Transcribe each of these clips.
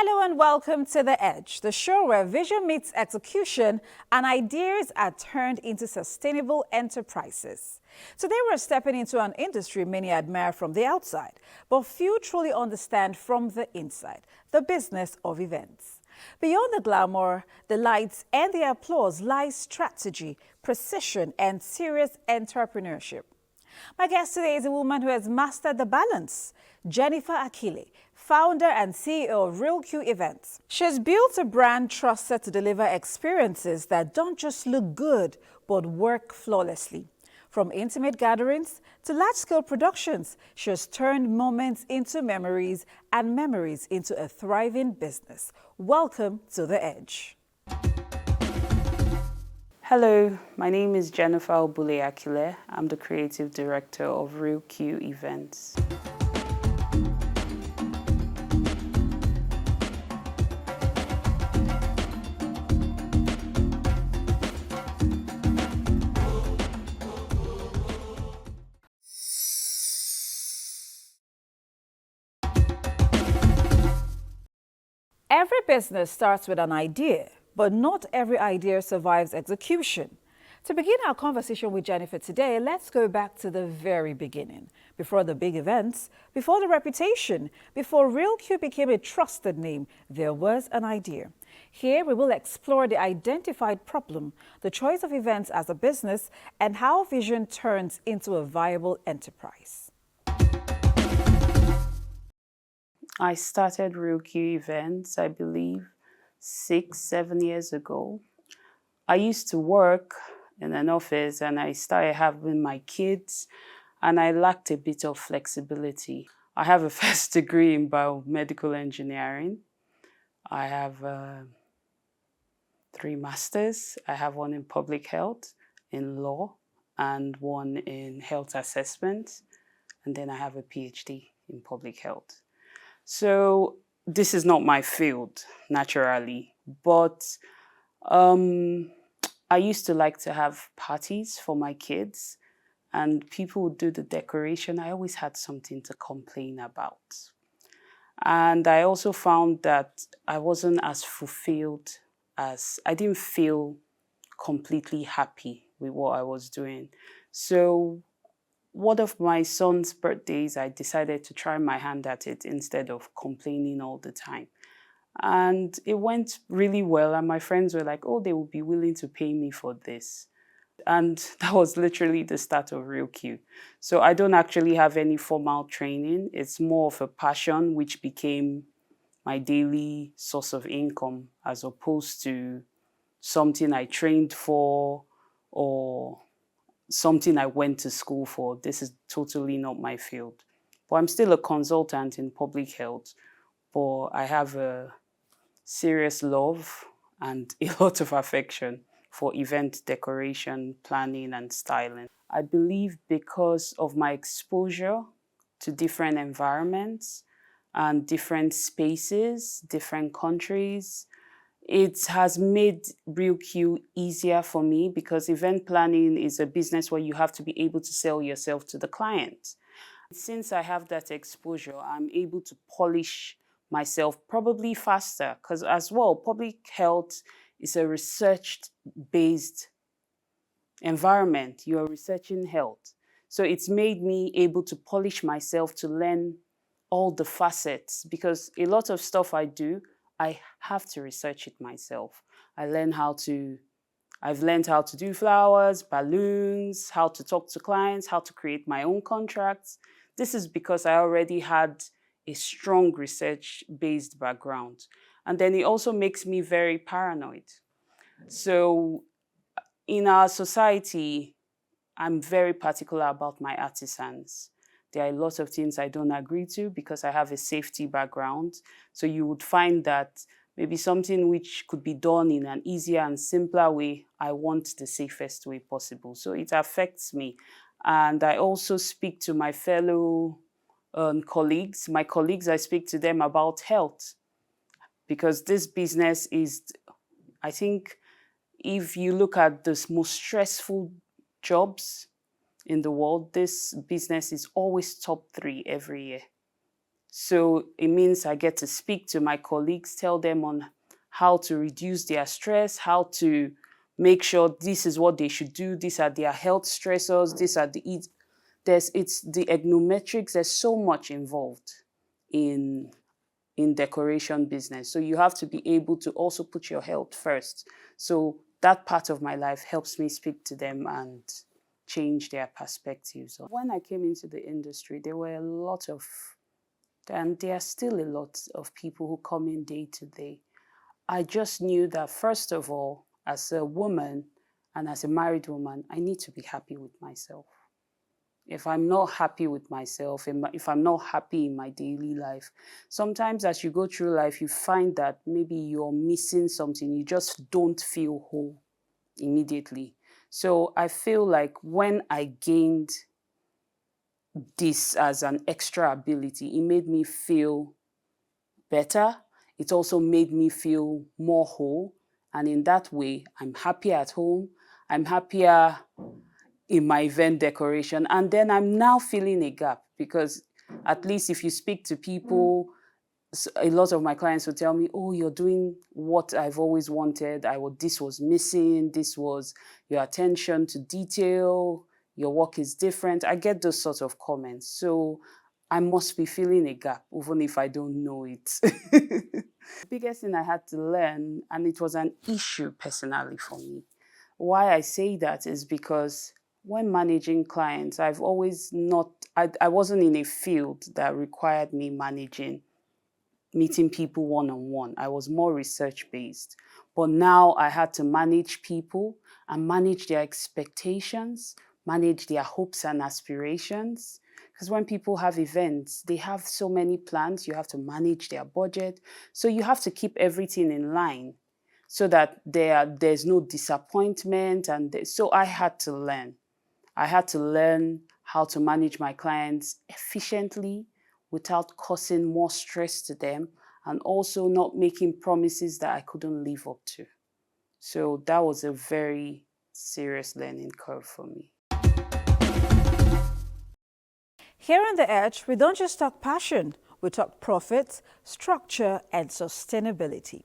Hello and welcome to The Edge, the show where vision meets execution and ideas are turned into sustainable enterprises. Today we're stepping into an industry many admire from the outside, but few truly understand from the inside, the business of events. Beyond the glamour, the lights and the applause lies strategy, precision and serious entrepreneurship. My guest today is a woman who has mastered the balance, Jennifer Akhile, founder and CEO of Realcue Events. She has built a brand trusted to deliver experiences that don't just look good, but work flawlessly. From intimate gatherings to large-scale productions, she has turned moments into memories and memories into a thriving business. Welcome to The Edge. Hello, my name is Jennifer Akhile. I'm the creative director of Realcue Events. Every business starts with an idea, but not every idea survives execution. To begin our conversation with Jennifer today, let's go back to the very beginning. Before the big events, before the reputation, before Realcue became a trusted name, there was an idea. Here we will explore the identified problem, the choice of events as a business, and how vision turns into a viable enterprise. I started Realcue Events, I believe, 6-7 years ago. I used to work in an office and I started having my kids and I lacked a bit of flexibility. I have a first degree in biomedical engineering. I have 3 masters. I have one in public health, in law, and one in health assessment. And then I have a PhD in public health. So this is not my field, naturally, but I used to like to have parties for my kids and people would do the decoration. I always had something to complain about. And I also found that I wasn't as fulfilled I didn't feel completely happy with what I was doing. So one of my son's birthdays, I decided to try my hand at it instead of complaining all the time. And it went really well. And my friends were like, oh, they would be willing to pay me for this. And that was literally the start of Realcue. So I don't actually have any formal training. It's more of a passion, which became my daily source of income as opposed to something I trained for or something I went to school for. This is totally not my field. But I'm still a consultant in public health, but I have a serious love and a lot of affection for event decoration, planning, and styling. I believe because of my exposure to different environments and different spaces, different countries, it has made Realcue easier for me because event planning is a business where you have to be able to sell yourself to the client. Since I have that exposure, I'm able to polish myself probably faster because as well, public health is a research-based environment. You are researching health. So it's made me able to polish myself to learn all the facets because a lot of stuff I do, I have to research it myself. I've learned how to do flowers, balloons, how to talk to clients, how to create my own contracts. This is because I already had a strong research-based background. And then it also makes me very paranoid. So in our society, I'm very particular about my artisans. There are a lot of things I don't agree to because I have a safety background. So you would find that maybe something which could be done in an easier and simpler way, I want the safest way possible. So it affects me. And I also speak to my fellow colleagues. My colleagues, I speak to them about health because this business is, I think, if you look at the most stressful jobs in the world, this business is always top 3 every year. So it means I get to speak to my colleagues, tell them on how to reduce their stress, how to make sure this is what they should do, these are their health stressors, these are the it's the econometrics. There's so much involved in decoration business. So you have to be able to also put your health first. So that part of my life helps me speak to them and change their perspectives. When I came into the industry, there were a lot of, and there are still a lot of people who come in day to day. I just knew that, first of all, as a woman and as a married woman, I need to be happy with myself. If I'm not happy with myself, if I'm not happy in my daily life, sometimes as you go through life, you find that maybe you're missing something. You just don't feel whole immediately. So I feel like when I gained this as an extra ability, it made me feel better. It also made me feel more whole. And in that way, I'm happier at home. I'm happier in my event decoration. And then I'm now filling a gap, because at least if you speak to people, a lot of my clients will tell me, oh, you're doing what I've always wanted. This was missing. This was your attention to detail. Your work is different. I get those sorts of comments. So I must be filling a gap, even if I don't know it. The biggest thing I had to learn, and it was an issue personally for me. Why I say that is because when managing clients, I wasn't in a field that required me meeting people one-on-one. I was more research-based. But now I had to manage people and manage their expectations, manage their hopes and aspirations. Because when people have events, they have so many plans, you have to manage their budget. So you have to keep everything in line so that there's no disappointment. So I had to learn. I had to learn how to manage my clients efficiently without causing more stress to them, and also not making promises that I couldn't live up to. So that was a very serious learning curve for me. Here on The Edge, we don't just talk passion, we talk profits, structure, and sustainability.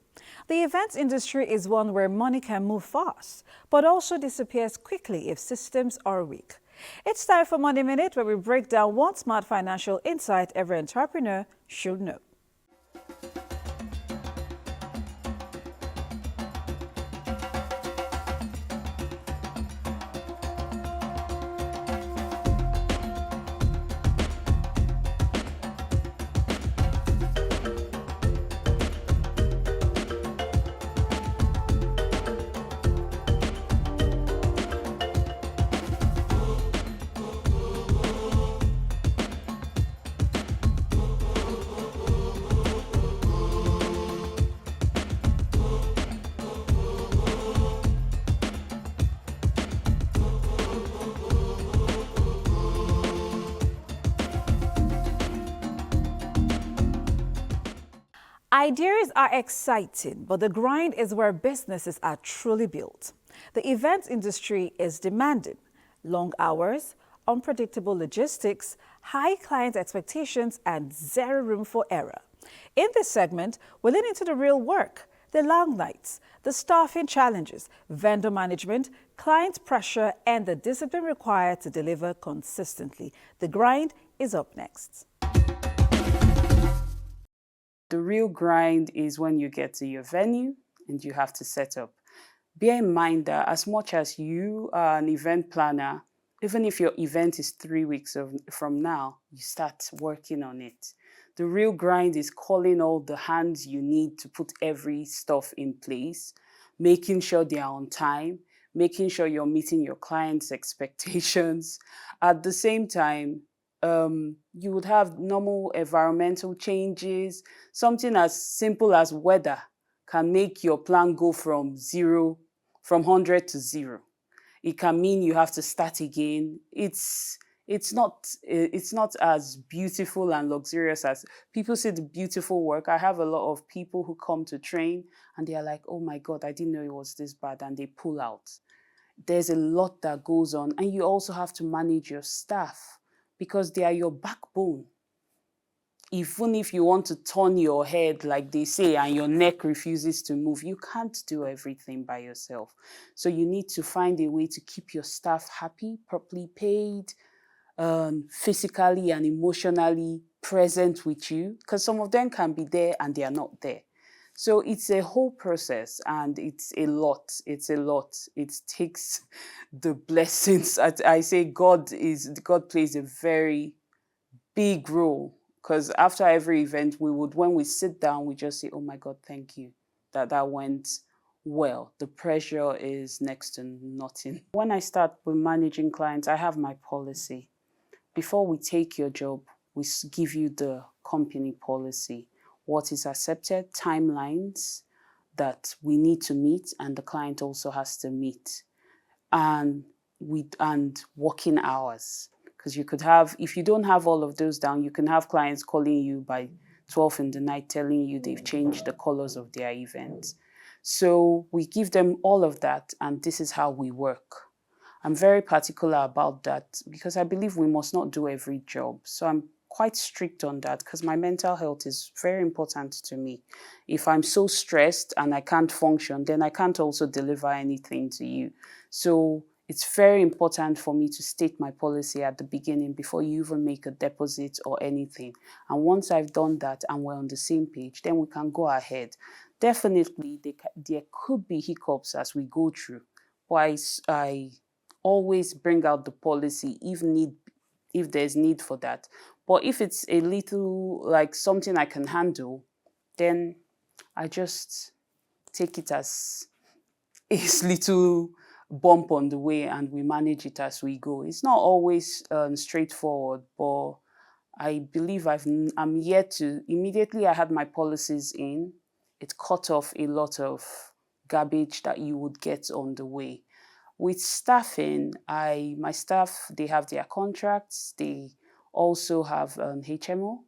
The events industry is one where money can move fast, but also disappears quickly if systems are weak. It's time for Money Minute, where we break down one smart financial insight every entrepreneur should know. Ideas are exciting, but the grind is where businesses are truly built. The events industry is demanding: long hours, unpredictable logistics, high client expectations, and zero room for error. In this segment, we'll lean into the real work, the long nights, the staffing challenges, vendor management, client pressure, and the discipline required to deliver consistently. The grind is up next. The real grind is when you get to your venue and you have to set up. Bear in mind that as much as you are an event planner, even if your event is 3 weeks from now, you start working on it. The real grind is calling all the hands you need to put every stuff in place, making sure they are on time, making sure you're meeting your clients' expectations. At the same time, you would have normal environmental changes. Something as simple as weather can make your plan go from 100 to 0. It can mean you have to start again. It's not as beautiful and luxurious as people see the beautiful work. I have a lot of people who come to train and they are like, oh my God, I didn't know it was this bad, and they pull out. There's a lot that goes on, and you also have to manage your staff, because they are your backbone. even if you want to turn your head, like they say, and your neck refuses to move, you can't do everything by yourself. So you need to find a way to keep your staff happy, properly paid, physically and emotionally present with you, because some of them can be there and they are not there. So it's a whole process, and it's a lot. It's a lot. It takes the blessings. I say God plays a very big role, because after every event, when we sit down, we just say, "Oh my God, thank you that went well." The pressure is next to nothing. When I start with managing clients, I have my policy. Before we take your job, we give you the company policy, what is accepted, timelines that we need to meet, and the client also has to meet, and working hours. Because you could have, if you don't have all of those down, you can have clients calling you by 12 in the night telling you they've changed the colors of their event. So we give them all of that, and this is how we work. I'm very particular about that because I believe we must not do every job. So I'm quite strict on that because my mental health is very important to me. If I'm so stressed and I can't function, then I can't also deliver anything to you. So it's very important for me to state my policy at the beginning before you even make a deposit or anything. And once I've done that and we're on the same page, then we can go ahead. Definitely, there could be hiccups as we go through, but I always bring out the policy if there's need for that. But if it's a little like something I can handle, then I just take it as a little bump on the way and we manage it as we go. It's not always straightforward, but I believe I'm yet to, immediately I had my policies in, it cut off a lot of garbage that you would get on the way. With staffing, my staff, they have their contracts. They also have HMO.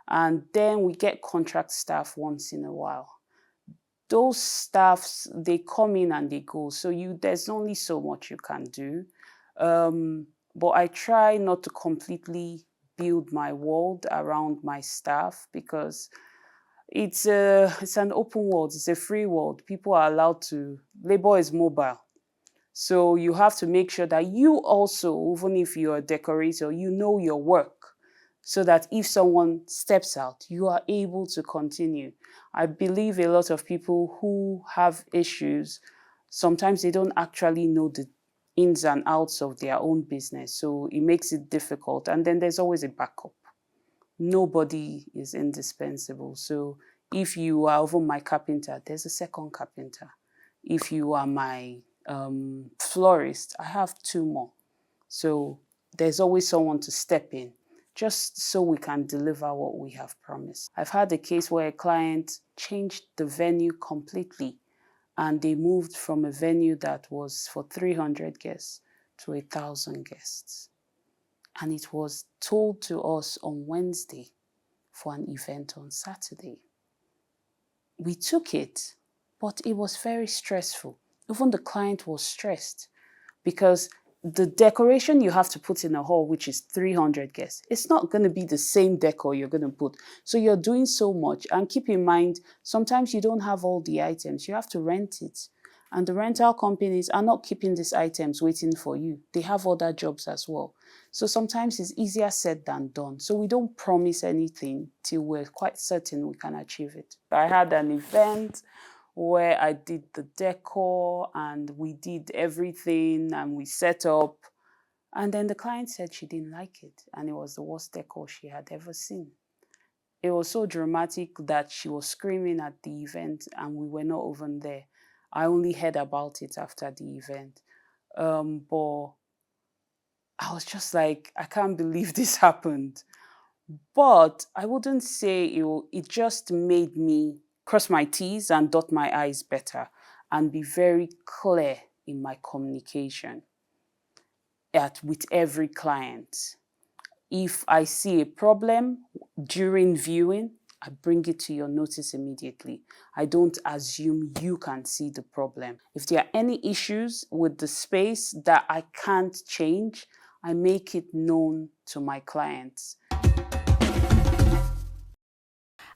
And then we get contract staff once in a while. Those staffs, they come in and they go. So there's only so much you can do. But I try not to completely build my world around my staff because it's an open world. It's a free world. People are allowed to, labor is mobile. So you have to make sure that you also, even if you're a decorator, you know your work so that if someone steps out, you are able to continue. I believe a lot of people who have issues, sometimes they don't actually know the ins and outs of their own business. So it makes it difficult. And then there's always a backup. Nobody is indispensable. So if you are over my carpenter, there's a second carpenter. If you are my florist, I have 2 more. So there's always someone to step in, just so we can deliver what we have promised. I've had a case where a client changed the venue completely, and they moved from a venue that was for 300 guests to 1,000 guests. And it was told to us on Wednesday for an event on Saturday. We took it, but it was very stressful. Even the client was stressed because the decoration you have to put in a hall, which is 300 guests, it's not going to be the same decor you're going to put. So you're doing so much. And keep in mind, sometimes you don't have all the items. You have to rent it. And the rental companies are not keeping these items waiting for you. They have other jobs as well. So sometimes it's easier said than done. So we don't promise anything till we're quite certain we can achieve it. I had an event where I did the decor and we did everything and we set up. And then the client said she didn't like it and it was the worst decor she had ever seen. It was so dramatic that she was screaming at the event and we were not even there. I only heard about it after the event. But I was just like, I can't believe this happened. But I wouldn't say it just made me cross my T's and dot my I's better and be very clear in my communication with every client. If I see a problem during viewing, I bring it to your notice immediately. I don't assume you can see the problem. If there are any issues with the space that I can't change, I make it known to my clients.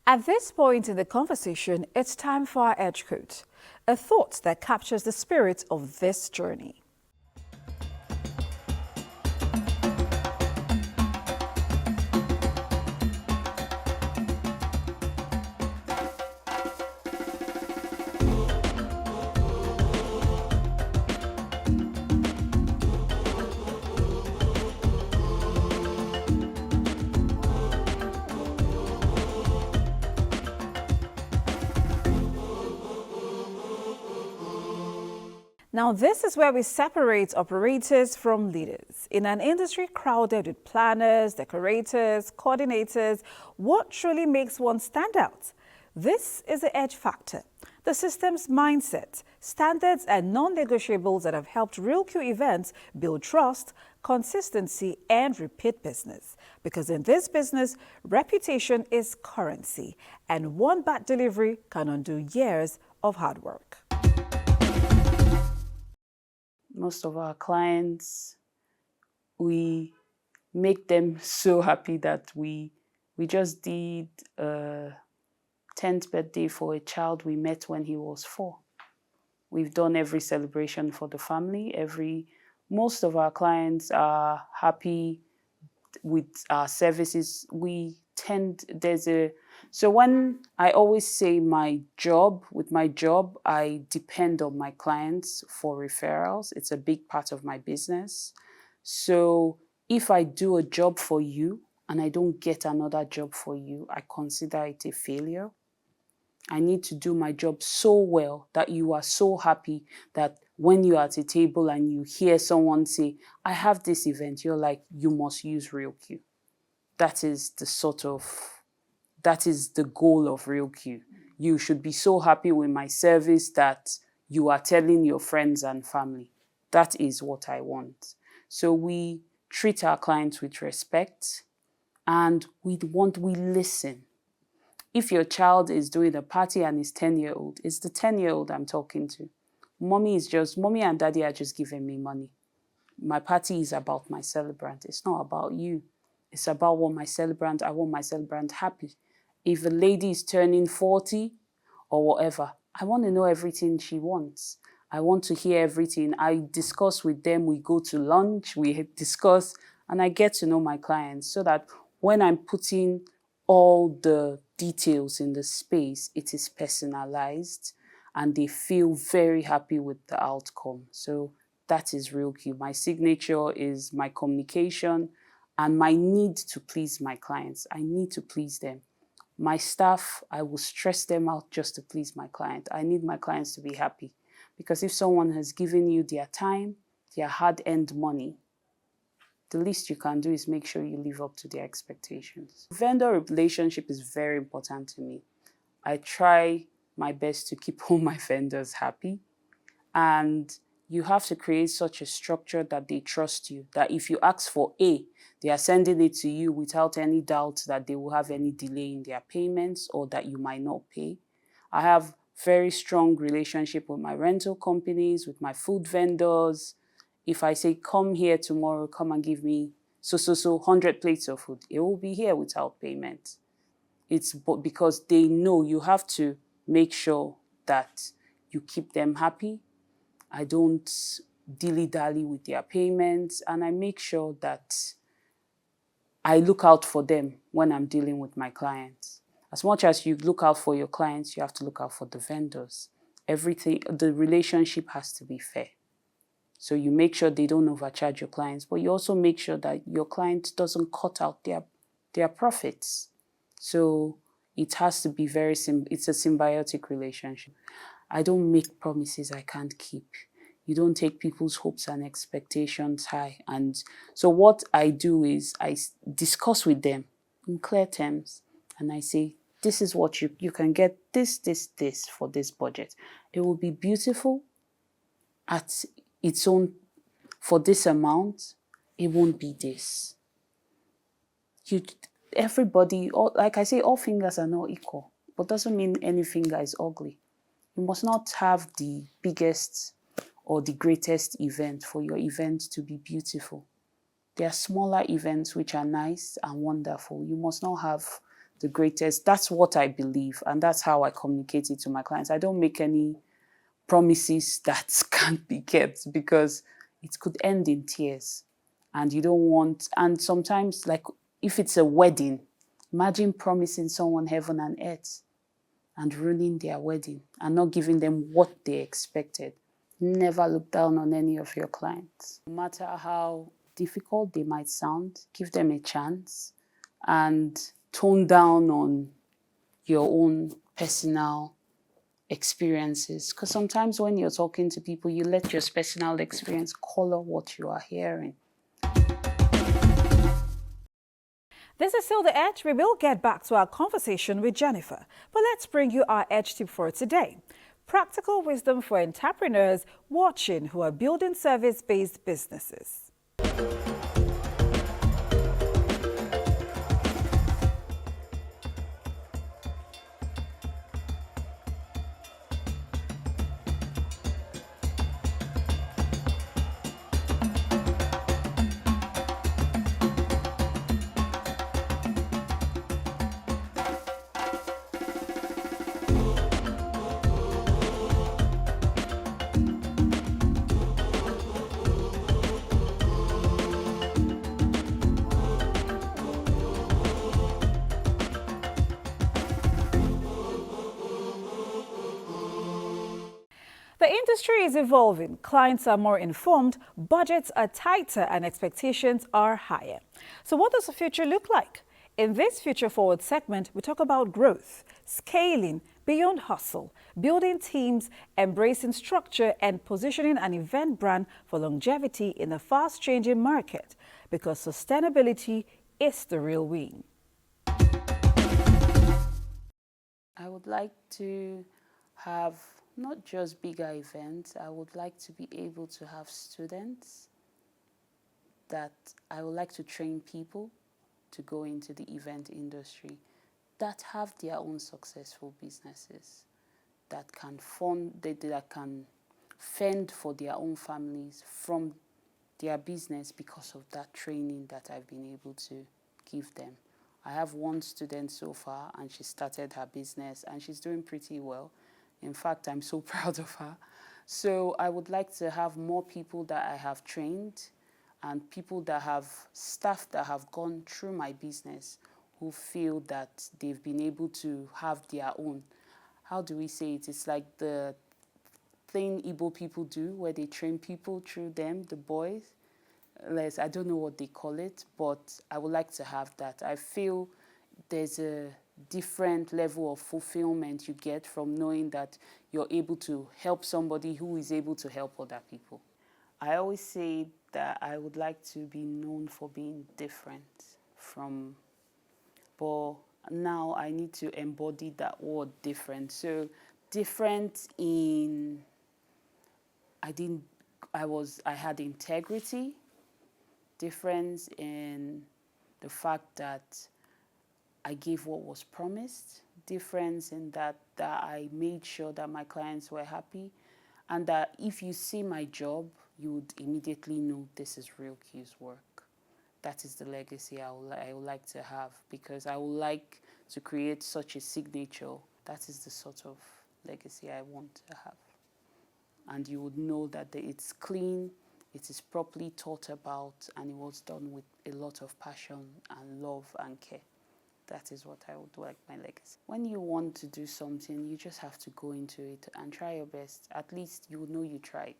At this point in the conversation, it's time for our Edge Quote, a thought that captures the spirit of this journey. Now, this is where we separate operators from leaders. In an industry crowded with planners, decorators, coordinators, what truly makes one stand out? This is the edge factor, the system's mindset, standards and non-negotiables that have helped Realcue events build trust, consistency and repeat business. Because in this business, reputation is currency, and one bad delivery can undo years of hard work. Most of our clients, we make them so happy that we just did a 10th birthday for a child we met when he was 4. We've done every celebration for the family. Most of our clients are happy with our services. So when I always say with my job, I depend on my clients for referrals. It's a big part of my business. So if I do a job for you and I don't get another job for you, I consider it a failure. I need to do my job so well that you are so happy that when you're at a table and you hear someone say, I have this event, you're like, you must use Realcue. That is the goal of Realcue. You should be so happy with my service that you are telling your friends and family. That is what I want. So we treat our clients with respect and we listen. If your child is doing a party and is 10-year-old, it's the 10-year-old I'm talking to. Mommy and daddy are just giving me money. My party is about my celebrant. It's not about you. It's about I want my celebrant happy. If a lady is turning 40 or whatever, I want to know everything she wants. I want to hear everything. I discuss with them. We go to lunch, we discuss, and I get to know my clients so that when I'm putting all the details in the space, it is personalized and they feel very happy with the outcome. So that is Realcue. My signature is my communication and my need to please my clients. I need to please them. My staff, I will stress them out just to please my client. I need my clients to be happy because if someone has given you their time, their hard-earned money, the least you can do is make sure you live up to their expectations. Vendor relationship is very important to me. I try my best to keep all my vendors happy. And you have to create such a structure that they trust you, that if you ask for A, they are sending it to you without any doubt that they will have any delay in their payments or that you might not pay. I have very strong relationship with my rental companies, with my food vendors. If I say, come here tomorrow, come and give me so 100 plates of food, it will be here without payment. It's because they know you have to make sure that you keep them happy. I don't dilly-dally with their payments, and I make sure that I look out for them when I'm dealing with my clients. As much as you look out for your clients, you have to look out for the vendors. The relationship has to be fair. So you make sure they don't overcharge your clients, but you also make sure that your client doesn't cut out their profits. So it has to be it's a symbiotic relationship. I don't make promises I can't keep. You don't take people's hopes and expectations high. And so what I do is I discuss with them in clear terms and I say, this is what you can get this for this budget. It will be beautiful at its own, for this amount, it won't be this. Everybody, like I say, all fingers are not equal, but doesn't mean any finger is ugly. You must not have the biggest or the greatest event for your event to be beautiful. There are smaller events which are nice and wonderful. You must not have the greatest. That's what I believe, and that's how I communicate it to my clients. I don't make any promises that can't be kept because it could end in tears. And you don't want, and sometimes, like if it's a wedding, imagine promising someone heaven and earth and ruining their wedding and not giving them what they expected. Never look down on any of your clients. No matter how difficult they might sound, give them a chance and tone down on your own personal experiences. Because sometimes when you're talking to people, you let your personal experience color what you are hearing. This is still The Edge. We will get back to our conversation with Jennifer. But let's bring you our Edge tip for today. Practical wisdom for entrepreneurs watching who are building service-based businesses. The industry is evolving, clients are more informed, budgets are tighter, and expectations are higher. So what does the future look like? In this Future Forward segment, we talk about growth, scaling beyond hustle, building teams, embracing structure, and positioning an event brand for longevity in a fast-changing market, because sustainability is the real win. I would like to have not just bigger events. I would like to be able to have students that I would like to train people to go into the event industry that have their own successful businesses, that can that can fend for their own families from their business because of that training that I've been able to give them. I have one student so far, and she started her business and she's doing pretty well. In fact, I'm so proud of her. So I would like to have more people that I have trained and people that have staff that have gone through my business who feel that they've been able to have their own. How do we say it? It's like the thing Igbo people do where they train people through them, the boys. I don't know what they call it, but I would like to have that. I feel there's a different level of fulfillment you get from knowing that you're able to help somebody who is able to help other people. I always say that I would like to be known for being different but now I need to embody that word different. So different in, I had integrity, difference in the fact that I gave what was promised, difference in that I made sure that my clients were happy, and that if you see my job, you would immediately know this is Realcue's work. That is the legacy I would like to have, because I would like to create such a signature. That is the sort of legacy I want to have. And you would know that it's clean, it is properly thought about, and it was done with a lot of passion and love and care. That is what I would like my legacy. When you want to do something, you just have to go into it and try your best. At least you would know you tried.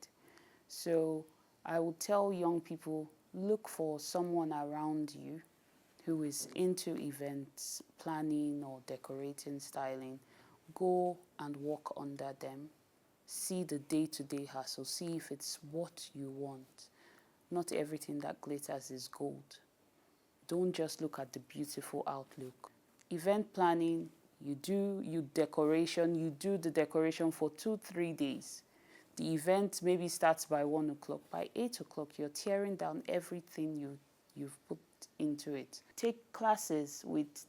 So I would tell young people, look for someone around you who is into events, planning or decorating, styling. Go and work under them. See the day-to-day hustle. See if it's what you want. Not everything that glitters is gold. Don't just look at the beautiful outlook. Event planning, you do the decoration for 2-3 days. The event maybe starts by 1 o'clock. By 8 o'clock, you're tearing down everything you've put into it. Take classes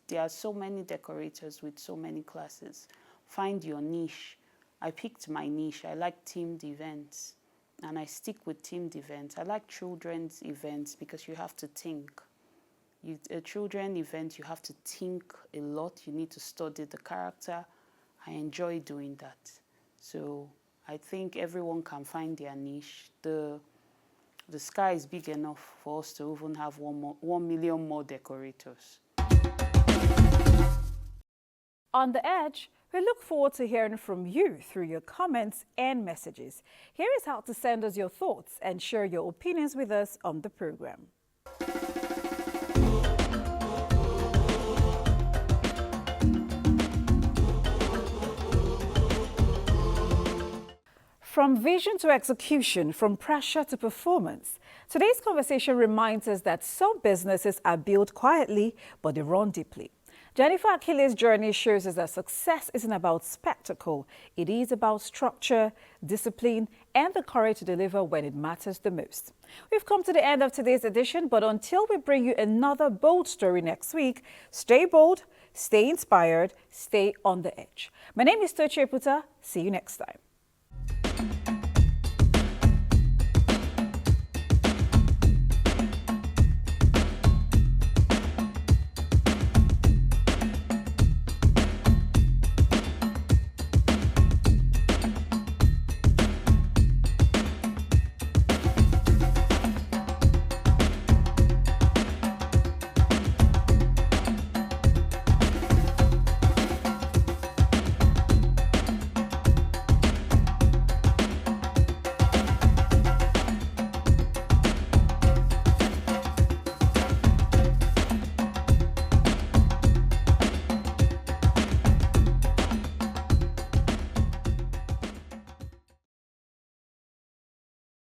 there are so many decorators with so many classes. Find your niche. I picked my niche. I like themed events, and I stick with themed events. I like children's events because you have to think. A children event, you have to think a lot. You need to study the character. I enjoy doing that. So I think everyone can find their niche. The sky is big enough for us to even have 1 million more decorators. On The Edge, we look forward to hearing from you through your comments and messages. Here is how to send us your thoughts and share your opinions with us on the program. From vision to execution, from pressure to performance, today's conversation reminds us that some businesses are built quietly, but they run deeply. Jennifer Akhile's journey shows us that success isn't about spectacle. It is about structure, discipline, and the courage to deliver when it matters the most. We've come to the end of today's edition, but until we bring you another bold story next week, stay bold, stay inspired, stay on the edge. My name is Tochi Eputa. See you next time.